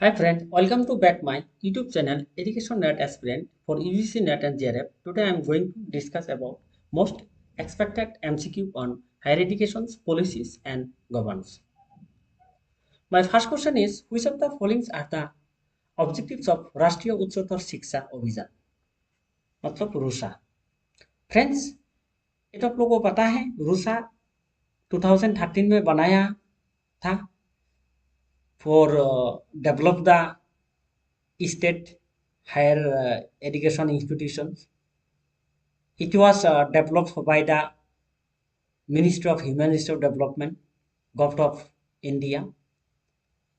Hi friend, welcome to back my YouTube channel Education Net Aspirant for UGC Net and JRF. Today I am going to discuss about most expected MCQ on higher education's policies and governance. My first question is which of the following are the objectives of राष्ट्रीय उच्चतर शिक्षा अभियान मतलब RUSA. Friends, ये तो आप लोगों को पता है रूसा 2013 में बनाया था for develop the state higher education institutions. It was developed by the Ministry of Human Resource Development, Government of India.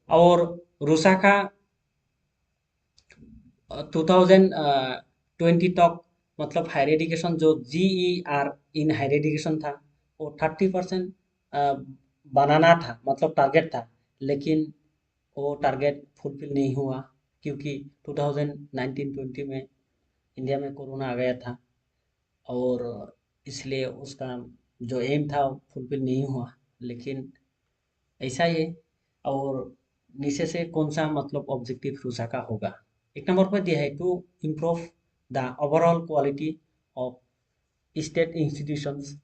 और रूसा का 2020 तक मतलब हायर एजुकेशन जो GER इन हायर एजुकेशन था वो 30% बनाना था मतलब टारगेट था, लेकिन वो टारगेट फुलफिल नहीं हुआ क्योंकि 2019-20 में इंडिया में कोरोना आ गया था और इसलिए उसका जो एम था वो फुलफिल नहीं हुआ। लेकिन ऐसा ही है। और नीचे से कौन सा मतलब ऑब्जेक्टिव रूसा का होगा। एक नंबर पर दिया है to improve the overall quality of state institutions.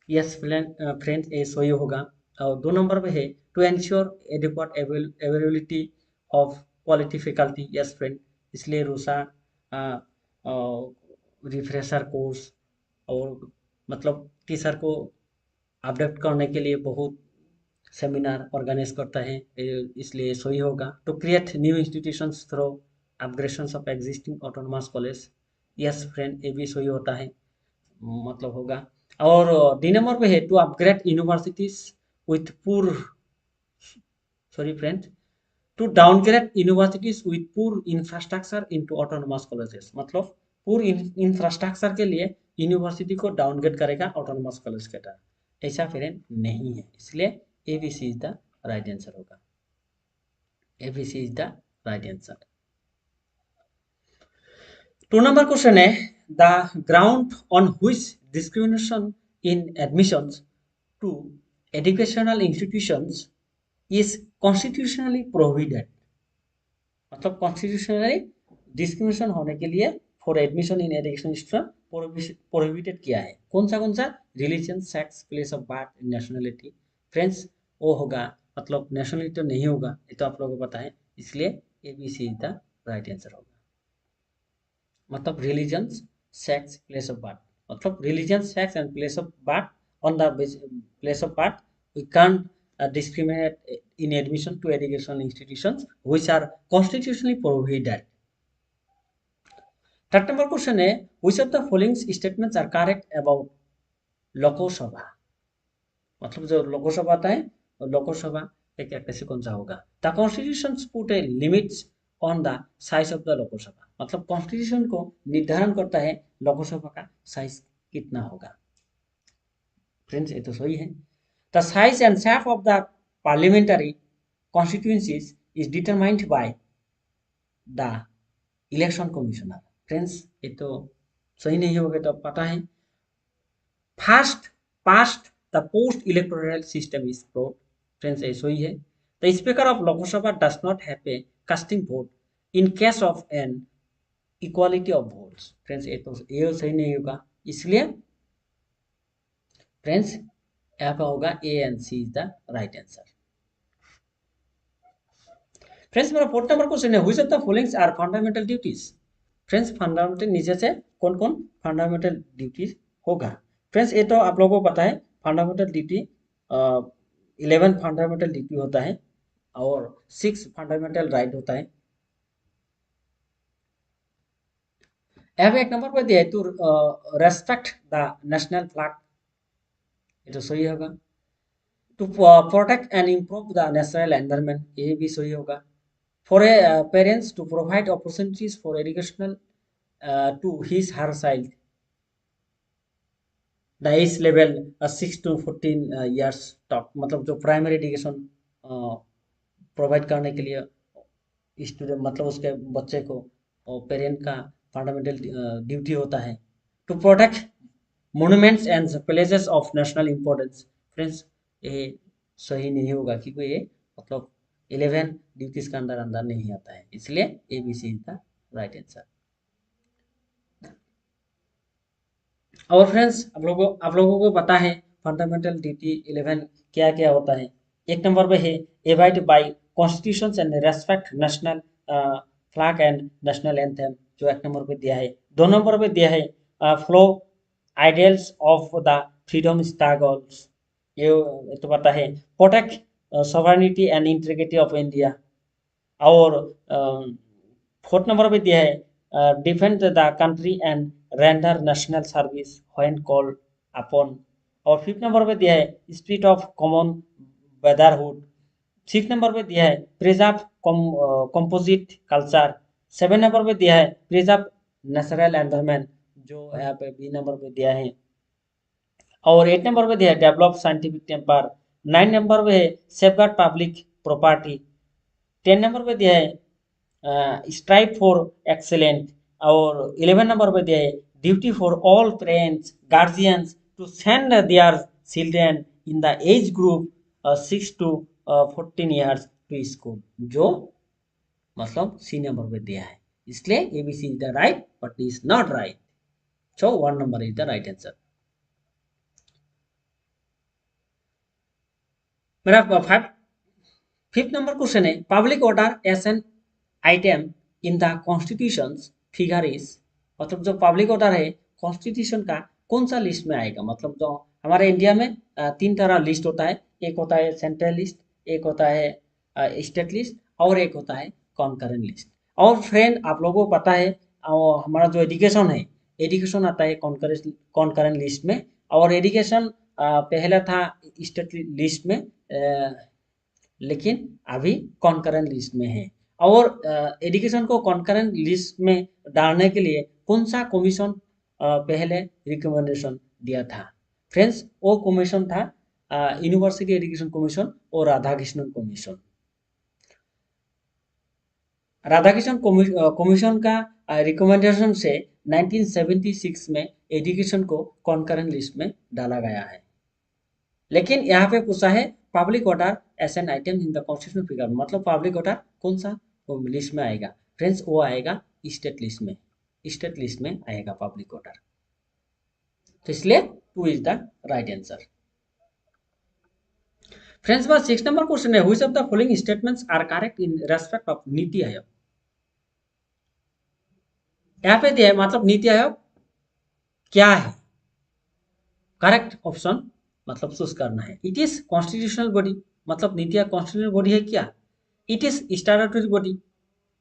Yes friends, ये सही होगा। और 2 नंबर पे है to ensure adequate availability of quality faculty. Yes friend, इसलिए रूसा रिफ्रेशर कोर्स और मतलब टीचर को अपडेट करने के लिए बहुत सेमिनार ऑर्गेनाइज करता है, इसलिए सही होगा। To create new institutions through upgradation of existing autonomous college. Yes friend, ये भी सही होता है, मतलब होगा। और डी नंबर पे है to upgrade universities with poor sorry friend to downgrade universities with poor infrastructure into autonomous colleges. मतलब पुर इंफ्रास्ट्रक्चर के लिए यूनिवर्सिटी को डाउनग्रेड करेगा ऑटोनोमस कॉलेज के तरह। ऐसा फ्रेंड नहीं है, इसलिए ABC is the right answer होगा। ABC is the right answer. 2 number question है the ground on which discrimination in admissions to educational institutions is constitutionally prohibited. मतलब कॉन्स्टिट्यूशनली डिस्क्रिमिनेशन होने के लिए for admission in education institution prohibited किया है। कौन सा religion, sex, place of birth, nationality. Friends, वो होगा मतलब नेशनलिटी तो नहीं होगा, ये तो आप लोगों को पता है, इसलिए ABC is the right answer होगा। मतलब religion, sex, place of birth. मतलब religion, sex and place of birth on the place of birth we can't discriminate in admission to educational institutions which are constitutionally prohibited. Third number question है which of the following statements are correct about Lok Sabha. मतलब जो लोकसभा आता है लोकसभा एक कैसे कौन सा होगा। The constitution put A limits on the size of the Lok Sabha. मतलब कॉन्स्टिट्यूशन को निर्धारण करता है लोकसभा का साइज कितना होगा। फ्रेंड्स, ये तो सही है। The size and shape of the parliamentary constituencies is determined by the election commissioner. Friends, ये तो सही नहीं होगा, तो पता है। First past the post electoral system is prod. Friends, ये सही है। The speaker of Lok Sabha does not have a casting vote in case of an equality of votes. Friends, ये सही नहीं होगा, इसलिए फ्रेंड्स यहाँ पे होगा A and C is the right answer. Friends, मेरा 4th नंबर क्वेश्चन है which of the following are fundamental duties. Friends, fundamental नीचे से कौन कौन फंडामेंटल ड्यूटीज होगा। फ्रेंड्स, ये तो आप लोगों को पता है फंडामेंटल ड्यूटी 11 फंडामेंटल ड्यूटी होता है और 6 फंडामेंटल राइट होता है। यहाँ पे एक नंबर पर दिया है to respect the national flag. ये तो सही होगा। To protect and improve the natural environment, ये भी सही होगा। For a parents to provide opportunities for educational to his her child the age level 6 to 14 years तक। मतलब जो प्राइमरी एजुकेशन प्रोवाइड करने के लिए स्टूडेंट मतलब उसके बच्चे को पेरेंट का फंडामेंटल ड्यूटी होता है। To protect monuments and places of national importance. Friends, ये सही नहीं होगा क्योंकि ये मतलब 11 ड्यूटीज का अंदर अंदर नहीं आता है, इसलिए ABC is the right answer. और फ्रेंड्स आप लोगों को पता है फंडामेंटल ड्यूटी 11 क्या क्या होता है। एक नंबर पे है abide by constitutions and respect national flag and national anthem, जो एक नंबर पे दिया है। दो नंबर पे दिया है flow ideals of the freedom struggles, ये तो पता है। Protect sovereignty and integrity of India. और फोर्थ नंबर पे दिया है defend the country and render national service when called upon. और फिफ्थ नंबर पे दिया है spirit of common brotherhood. Six number पे दिया है preserve composite culture. Seven number पे दिया है प्रिजर्व नेचुरल एनवायरनमेंट, जो यहाँ पे बी नंबर पे दिया है। और 8 नंबर पे दिया है डेवलप साइंटिफिक टेम्पर। 9 नंबर पे है सेफगार्ड पब्लिक प्रॉपर्टी। 10 नंबर पे दिया है स्ट्राइव फॉर एक्सेलेंट। और 11 नंबर पे दिया है duty for all parents guardians to send their children in the age group 6 to 14 years to school, जो मतलब सी नंबर पे दिया है। इसलिए ABC is the right but is not right, so 1 number is the right answer. मेरा fifth number question है public order as an item in the constitution figure is, मतलब जो पब्लिक ऑर्डर है constitution का कौन सा लिस्ट में आएगा। मतलब जो हमारे इंडिया में तीन तरह लिस्ट होता है, एक होता है सेंट्रल लिस्ट, एक होता है स्टेट लिस्ट, और एक होता है कॉन्करेंट लिस्ट। और फ्रेंड आप लोगों को पता है हमारा जो एजुकेशन है, एजुकेशन आता है कॉन्करेंट लिस्ट में, और एजुकेशन पहला था स्टेट लिस्ट में, लेकिन अभी कॉन्करेंट लिस्ट में है। और एजुकेशन को कॉन्करेंट लिस्ट में डालने के लिए कौन सा कमीशन पहले रिकमेंडेशन दिया था। फ्रेंड्स वो कमीशन था यूनिवर्सिटी एजुकेशन कमीशन और राधाकृष्णन कमीशन। राधाकृष्णन कमीशन का रिकमेंडेशन से 1976 में एजुकेशन को कॉन्करेंट लिस्ट में डाला गया है। लेकिन यहाँ पे पूछा है public order as an item in the constitution figure, मतलब पब्लिक ऑर्डर कौन सा लिस्ट में आएगा। फ्रेंड्स वो आएगा स्टेट लिस्ट में, स्टेट लिस्ट में आएगा पब्लिक ऑर्डर। तो इसलिए 2 is the right answer. Friends बस 6 नंबर क्वेश्चन है which of the following statements are correct in respect of NITI Aayog. यहाँ पे दिया है मतलब नीति आयोग क्या है, करेक्ट ऑप्शन मतलब चूज करना है। इट इज कॉन्स्टिट्यूशनल बॉडी, मतलब नीति आयोग कॉन्स्टिट्यूशनल बॉडी है क्या। It is statutory body,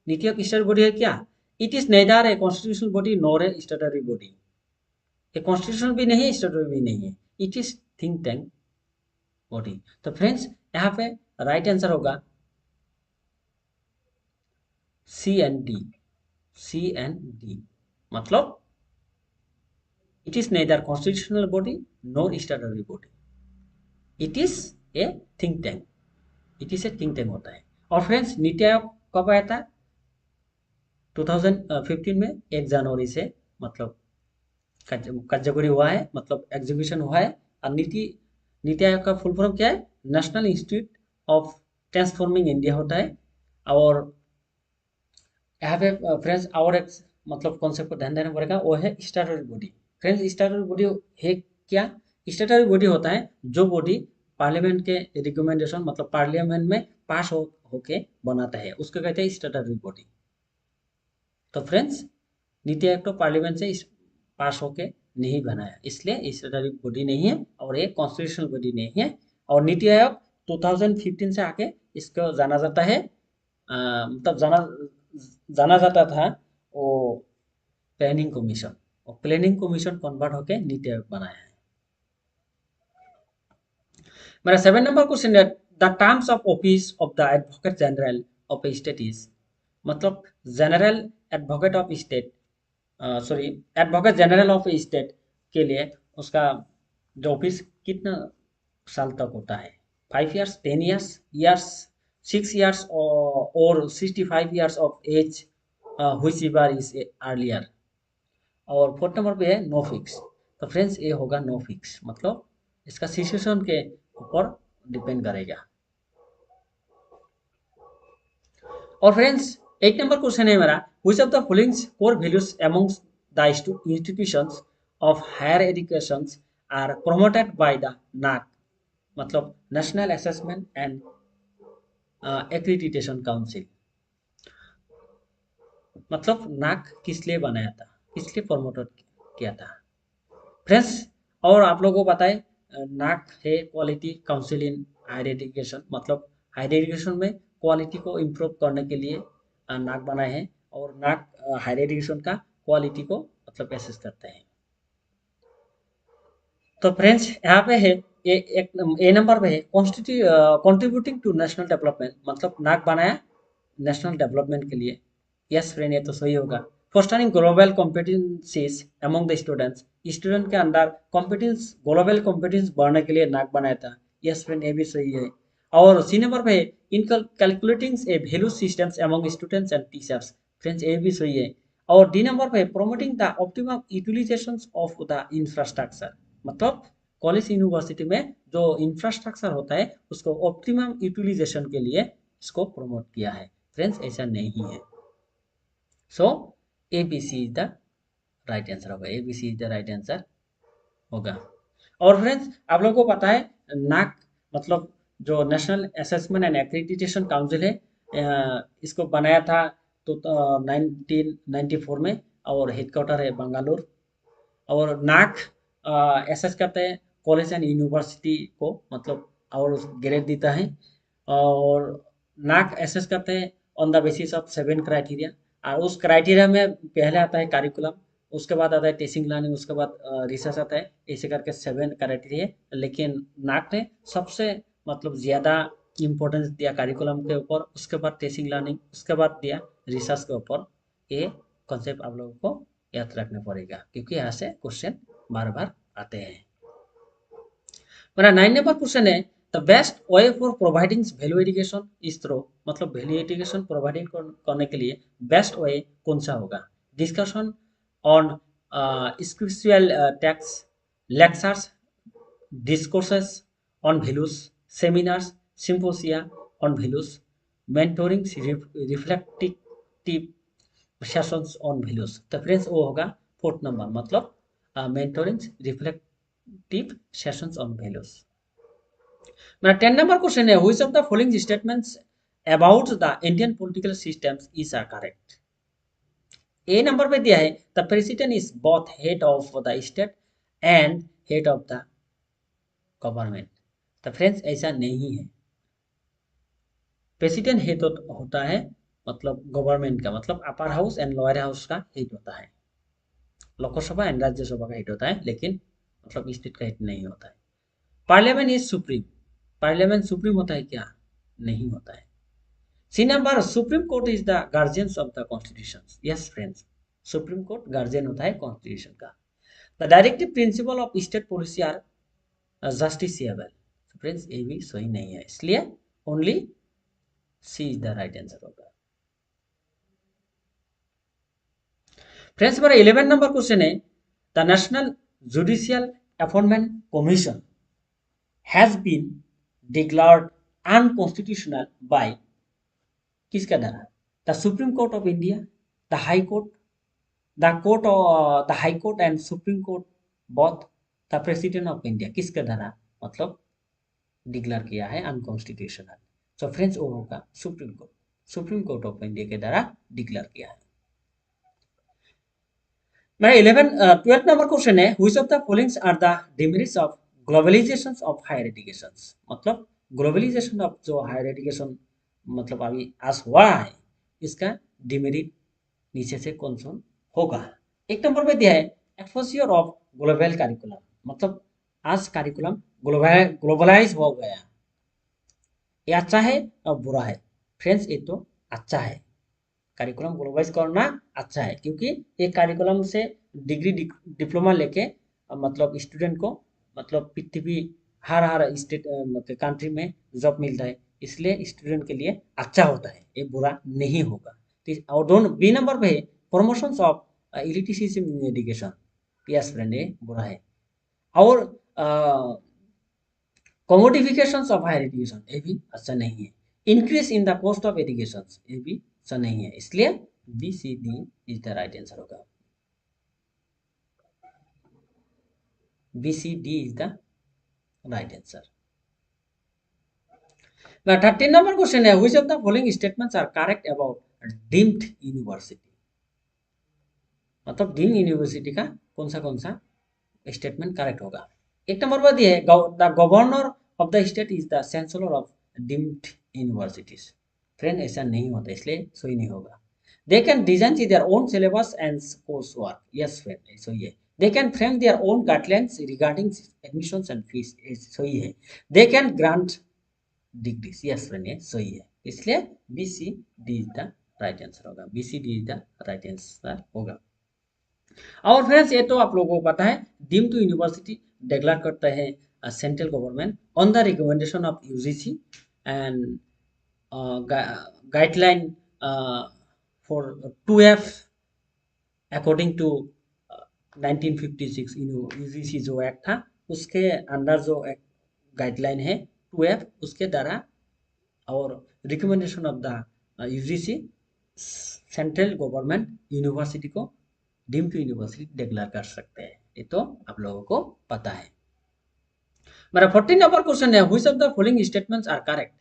NITI Aayog statutory body है क्या। It is neither a constitutional body nor a statutory body, ये कॉन्स्टिट्यूशनल भी नहीं है स्टैट्यूटरी भी नहीं है, it is think tank body. तो फ्रेंड्स यहाँ पे राइट आंसर होगा C and D, C and D, मतलब it is neither constitutional body nor statutory body, it is a think tank, it is a think tank होता है। और friends NITI Aayog कब आया था 2015 में 1 जनवरी से, मतलब कार्यकारी हुआ है, मतलब एग्जीक्यूशन हुआ है। और नीति नीति आयोग का फुल फॉर्म क्या है, national institute of transforming India होता है। और यहाँ पे फ्रेंड्स और एक मतलब कॉन्सेप्ट को ध्यान देना पड़ेगा, वो है statutory body. Friends statutory body है क्या, स्टैट्यूटरी बॉडी होता है जो बॉडी पार्लियामेंट के रिकमेंडेशन मतलब पार्लियामेंट में पास होके बनाता है, उसको कहते हैं स्टैट्यूटरी बॉडी। तो फ्रेंड्स नीति आयोग तो पार्लियामेंट से पास होके नहीं बनाया, इसलिए स्टैट्यूटरी बॉडी नहीं है और ये कॉन्स्टिट्यूशनल बॉडी नहीं है। और नीति आयोग 2015 से आके इसको जाना जाता है मतलब जाना जाता था वो प्लानिंग कमीशन, और प्लानिंग कमीशन कन्वर्ट होके नीति आयोग बनाया है। मेरा 7 नंबर क्वेश्चन है the terms of office of the advocate general of a state is, मतलब general advocate of state sorry advocate general of state के लिए उसका जो ऑफिस कितना साल तक होता है, 5 ईयर्स, 10 ईयर्स, 6 ईयर्स और 65 years of age whichever is earlier. और फोर्थ नंबर पे है नो फिक्स। तो फ्रेंड्स ये होगा नो फिक्स, मतलब इसका सिचुएशन के ऊपर डिपेंड करेगा। और फ्रेंड्स 8 नंबर क्वेश्चन है मेरा, which of the following core values amongst the institutions of higher educations are promoted by the NAAC, मतलब national assessment and accreditation council. मतलब नाक किस लिए बनाया था, किस लिए प्रमोटेड किया था फ्रेंड्स। और आप लोगों को पता है नाक है quality council in higher education, मतलब हायर एजुकेशन में क्वालिटी को इम्प्रूव करने के लिए नाक बनाए हैं। और नाक हायर एजुकेशन का क्वालिटी को मतलब एसेस करते हैं। तो फ्रेंड्स यहाँ पे है ए नंबर पे है कॉन्ट्रीब्यूटिंग टू नेशनल डेवलपमेंट, मतलब नाक बनाया नेशनल डेवलपमेंट के लिए। यस फ्रेंड, ये तो सही होगा। Fostering global competencies among the students, student के अंदर कॉम्पिटेंस ग्लोबल कॉम्पिटेंस बढ़ने के लिए नाक बनाया था। यस फ्रेंड, ये भी सही है। और सी नंबर पे है in calculating a value systems among students and teachers. Friends, ये भी सही है। और डी नंबर पे promoting the optimum utilization of the infrastructure, मतलब कॉलेज यूनिवर्सिटी में जो इंफ्रास्ट्रक्चर होता है उसको ऑप्टिमम यूटिलाइजेशन के लिए इसको प्रमोट किया है। फ्रेंड्स, ऐसा नहीं है। So A B C is the right answer होगा, A B C is the right answer होगा। और फ्रेंड्स, आप लोगों को पता है नाक मतलब जो national assessment and accreditation council है, इसको बनाया था तो 1994 में, और हेडक्वार्टर है बंगालुरु। और नाक एसेस करते हैं कॉलेज एंड यूनिवर्सिटी को, मतलब और ग्रेड देता है। और नाक एसेस करते हैं on the basis of 7 criteria. और उस क्राइटेरिया में पहले आता है कारिकुलम, उसके बाद आता है टीचिंग लर्निंग, उसके बाद रिसर्च आता है, ऐसे करके 7 क्राइटेरिया। लेकिन नाक ने सबसे मतलब ज़्यादा इम्पोर्टेंस दिया कारिकुलम के ऊपर, उसके बाद टीचिंग लर्निंग, उसके बाद दिया रिसर्च के ऊपर। ये कॉन्सेप्ट आप लोगों को याद रखना पड़ेगा, क्योंकि यहाँ से क्वेश्चन बार बार आते हैं। मेरा 9 नंबर क्वेश्चन है, the best way for providing value education is through, मतलब वैल्यू एजुकेशन प्रोवाइडिंग करने के लिए बेस्ट वे कौन सा होगा। Discussion on scriptural text, lectures, discourses on values, seminars, symposia on values, mentoring, reflective sessions on values। तो friends वो होगा 4th नंबर, मतलब mentoring, reflective sessions on values। मेरा 10 नंबर क्वेश्चन है, which of the following statements about the Indian political systems is correct। A number पे दिया है the president is both head of the state and head of the government. तो friends, ऐसा नहीं है। President head होता है मतलब गवर्नमेंट का, मतलब upper house and lower house का हेड होता है। लोकसभा एंड राज्यसभा का हेड होता है, लेकिन मतलब स्टेट का हेड नहीं होता है। Parliament is supreme, parliament supreme होता है क्या? नहीं होता है। C number, supreme court is the guardian of the constitution. Yes friends, supreme court guardian होता है कॉन्स्टिट्यूशन का। The directive principle of state policy are justiciable. Friends, ये भी सही नहीं है, इसलिए only C is the right answer होगा। फ्रेंड्स, हमारा 11 नंबर क्वेश्चन है, the national judicial appointment commission has been declared unconstitutional bye, किसका द्वारा? The supreme court of India, the high court, the high court and supreme court, both, the president of India, किसके द्वारा मतलब declare किया है unconstitutional? सो friends, वो होगा supreme court, supreme court of India के द्वारा डिक्लेयर किया है। मेरा 12 नंबर क्वेश्चन है, which of the following are the demerits of globalization of higher education, मतलब ग्लोबलाइजेशन ऑफ जो हायर एजुकेशन मतलब अभी आज हुआ है, इसका डिमेरिट नीचे से कौन सा होगा? 1 नंबर पे दिया है एक्सपोजर ऑफ ग्लोबल करिकुलम, मतलब आज करिकुलम ग्लोबलाइज हो गया। ये अच्छा है और बुरा है? फ्रेंड्स, ये तो अच्छा है। करिकुलम ग्लोबलाइज करना अच्छा है, क्योंकि एक करिकुलम से डिग्री डिप्लोमा लेके मतलब स्टूडेंट को मतलब पृथ्वी हर स्टेट मतलब कंट्री में जॉब मिलता है, इसलिए स्टूडेंट के लिए अच्छा होता है, ये बुरा नहीं होगा। और दोनों बी नंबर पे है promotions of elitism in education. Yes friend, ये बुरा है। और कमोडिफिकेशन ऑफ हायर एजुकेशन, ये भी अच्छा नहीं है। Increase in the cost of education, ये भी सही नहीं है, इसलिए B C D is the right answer होगा। B C D is the right answer. 13 number question है, which of the following statements are correct about deemed university. मतलब deemed university का कौन सा स्टेटमेंट करेक्ट होगा। एक नंबर पर दिया है, the governor of the state is the chancellor of deemed universities. Friend ऐसा नहीं होता, इसलिए सही नहीं होगा। They can design their own syllabus and course work, yes friend सही है। They can frame their own guidelines regarding admissions and fees, सही है। They can grant degrees, yes friend ये सही है, इसलिए B C D is the right answer होगा। B C D is the right answer होगा। और फ्रेंड्स ये तो आप लोगों को पता है, डीम्ड टू यूनिवर्सिटी डिक्लेयर करता है central government on the recommendation of UGC and guideline for 2F according to 1956 UGC जो एक्ट था, उसके अंडर जो एक गाइडलाइन है 2F, उसके द्वारा और recommendation of the UGC central government university को डीम्ड टू यूनिवर्सिटी डिक्लेयर कर सकते हैं, ये तो आप लोगों को पता है। मेरा 14 नंबर क्वेश्चन है, which of the following statements are correct.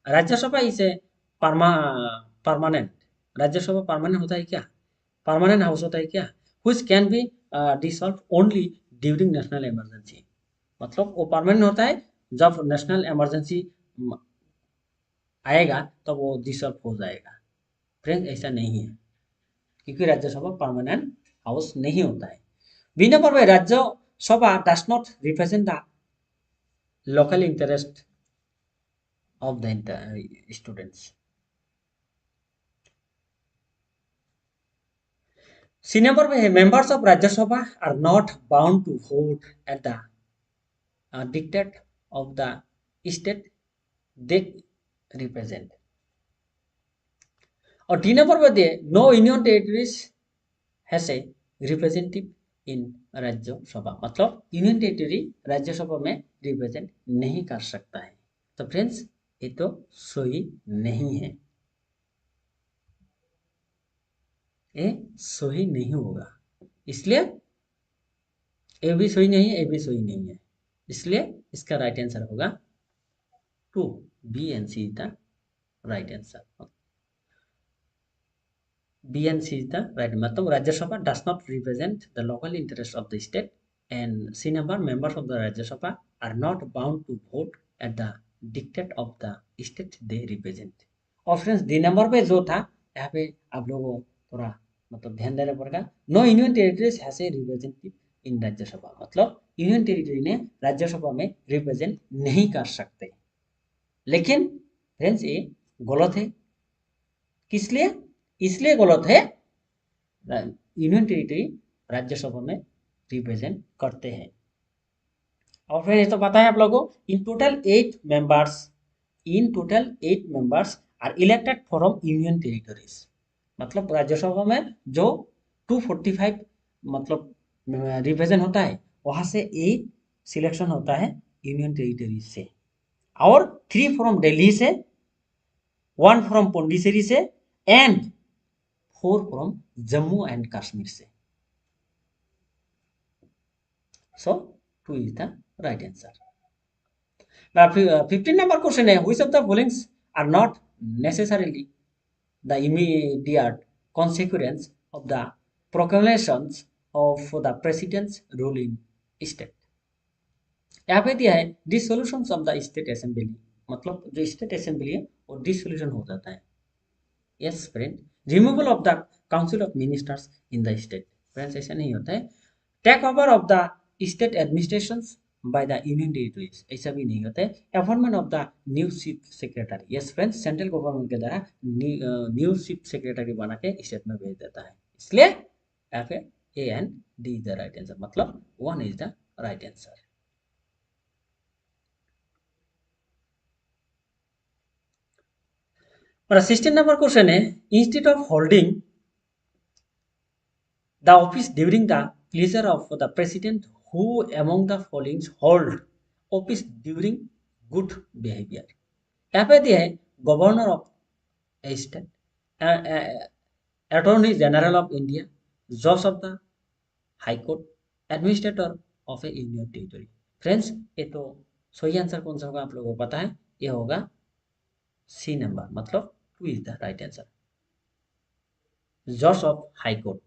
Rajya Sabha is a permanent, Rajya Sabha permanent होता है क्या, परमानेंट हाउस होता है क्या। Which can be dissolve only during national emergency, मतलब वो परमानेंट होता है, जब नेशनल इमरजेंसी आएगा तब वो डिसॉल्व हो जाएगा। फ्रेंड्स ऐसा नहीं है, क्योंकि राज्यसभा परमानेंट हाउस नहीं होता है। बी नंबर में, Rajya Sabha does not represent the local interest of the students. C number में है, members of Rajya Sabha are not bound to vote at the dictate of the state they represent। और डी नंबर पर दिए, no union territories has a representative in Rajya Sabha, मतलब union territory Rajya Sabha में represent नहीं कर सकता है। तो फ्रेंड्स ये तो सही नहीं है, ये सही नहीं होगा, इसलिए ए भी सही नहीं है, ए भी सही नहीं है, इसलिए इसका राइट आंसर होगा 2, B and C is the right answer. B and C is the right, मतलब Rajya Sabha does not represent the local interest of the state, and C number, members of the Rajya Sabha are not bound to vote at the dictate of the state they represent. और friends D number पे जो था, यहाँ पे आप लोगों को थोड़ा मतलब ध्यान देना पड़ेगा, no union territories has a representative in Rajya Sabha, मतलब यूनियन टेरिटरी ने राज्यसभा में रिप्रेजेंट नहीं कर सकते। लेकिन फ्रेंड्स ये गलत है, किस लिए, इसलिए गलत है, यूनियन टेरिटरी राज्यसभा में रिप्रेजेंट करते हैं। और फिर ये तो पता है आप लोगों को, in total 8 members are elected from union territories, मतलब राज्यसभा में जो 245 मतलब रिप्रेजेंट होता है, वहां से 8 सिलेक्शन होता है यूनियन टेरिटरी से, और 3 फ्रॉम दिल्ली से, 1 फ्रॉम पौंडीचेरी से, and 4 from Jammu and Kashmir से। सो 2 is the right answer. Now, 15 number question है, which of the following are not necessarily the immediate consequence of the proclamations of the president's rule in state। यहाँ पे दिया है dissolution of the state assembly, मतलब जो state assembly है वो dissolution हो जाता है। Yes friend, removal of the council of ministers in the state, friends ऐसा नहीं होता है। Take over of the state administrations by the union territories, ऐसा भी नहीं होता है। Appointment of the new chief secretary, yes friends, central government के द्वारा न्यू चीफ सेक्रेटरी बना के स्टेट में भेज देता है, इसलिए यहाँ पे A and D is the right answer, मतलब 1 इज द राइट आंसर। और 16 नंबर क्वेश्चन है, instead of holding the office during the pleasure of the president, who among the following hold office during good behavior। यहाँ पे दिया है governor of a state, attorney general of India, जज of the high court, administrator of a union territory. Friends, ये तो सही answer कौन सा होगा आप लोगों को पता है, ये होगा सी नंबर, मतलब 2 इज द राइट आंसर। जज of high court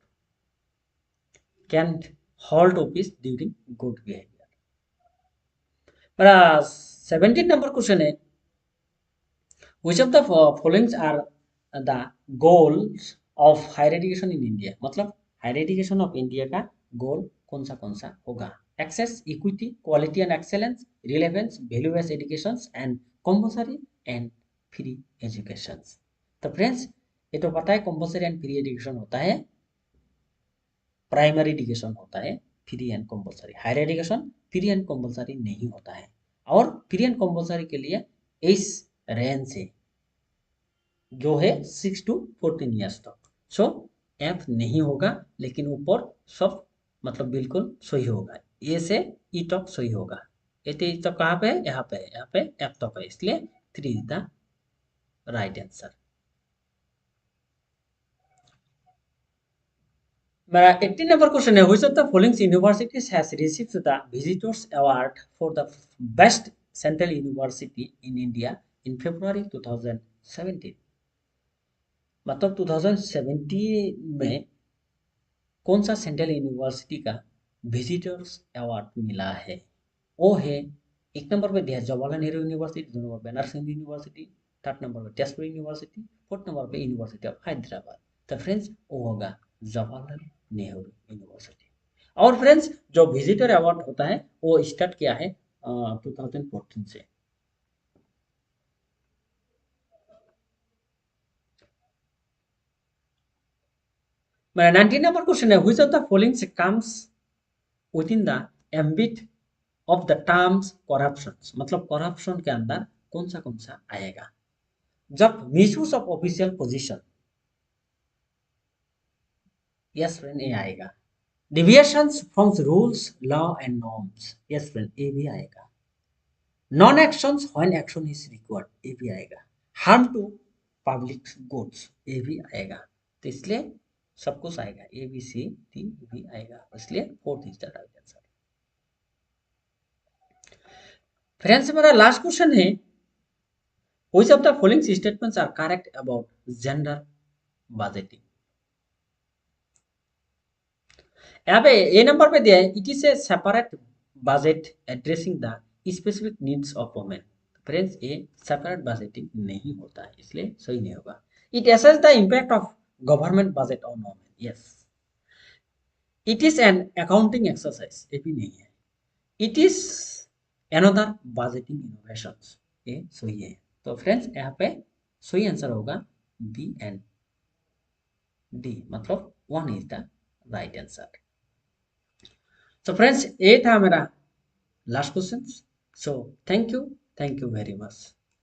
can hold office during good behaviour. मेरा 17 नंबर क्वेश्चन है, which of the following are the goals of higher education in India? मतलब हायर एजुकेशन ऑफ इंडिया का goal कौन सा होगा? Access, equity, quality and excellence, relevance, value based education and compulsory and free education. तो friends, ये तो पता है कंपल्सरी एंड फ्री एजुकेशन होता है, प्राइमरी एजुकेशन होता है free and compulsory. Higher education free and compulsory नहीं होता है, और फ्री एंड कंपल्सरी के लिए इस रेंज से जो है 6 to 14 ईयर्स तक। सो एफ नहीं होगा, लेकिन ऊपर सब मतलब बिल्कुल सही होगा। ए से ई तक सही होगा। ए से ई तक कहाँ पे है? यहाँ पे है, यहाँ पे एफ तक है, इसलिए 3 इज द राइट आंसर। मेरा 18 नंबर क्वेश्चन है, which of the following universities has received the visitors award for the best central university in India in February 2017। मतलब 2017 में कौन सा सेंट्रल यूनिवर्सिटी का विजिटर्स अवार्ड मिला है? वो है, एक नंबर पे दिया जवाहरलाल नेहरू यूनिवर्सिटी, दो नंबर पे Banaras Hindu university, third number पे तेजपुर यूनिवर्सिटी, फोर्थ नंबर पे यूनिवर्सिटी ऑफ हैदराबाद। तो फ्रेंड्स, वो होगा जवाहरलाल नेहरू यूनिवर्सिटी। और फ्रेंड्स, जो विजिटर अवार्ड होता है वो स्टार्ट किया है 2014 से। मेरा 19 नंबर क्वेश्चन है, which of the following comes with in the ambit of the terms corruption. मतलब करप्शन के अंदर कौन सा आएगा? जब misuse of official position, yes friend, ये आएगा। Deviations from rules, law and norms, yes friend, ये भी आएगा। Non actions when action is required, ये भी आएगा। हार्म टू पब्लिक गुड्स, ये भी आएगा। तो इसलिए सब कुछ आएगा, ए बी सी डी भी आएगा, इसलिए fourth is the right answer. Friends, हमारा लास्ट क्वेश्चन है, which of the following statements are correct about gender budgeting? यहाँ पे ए नंबर पे दिया है, it is A separate budget addressing the specific needs of women. Friends, ये separate budgeting नहीं होता है, इसलिए सही नहीं होगा। It assess the impact of government budget on women, yes. It is an accounting exercise, ये भी नहीं है। It is another budgeting innovations, ये सही है। तो फ्रेंड्स, यहाँ पे सही आंसर होगा बी एंड डी, मतलब 1 इज द राइट आंसर। तो फ्रेंड्स, ये था मेरा last question. So thank you very much.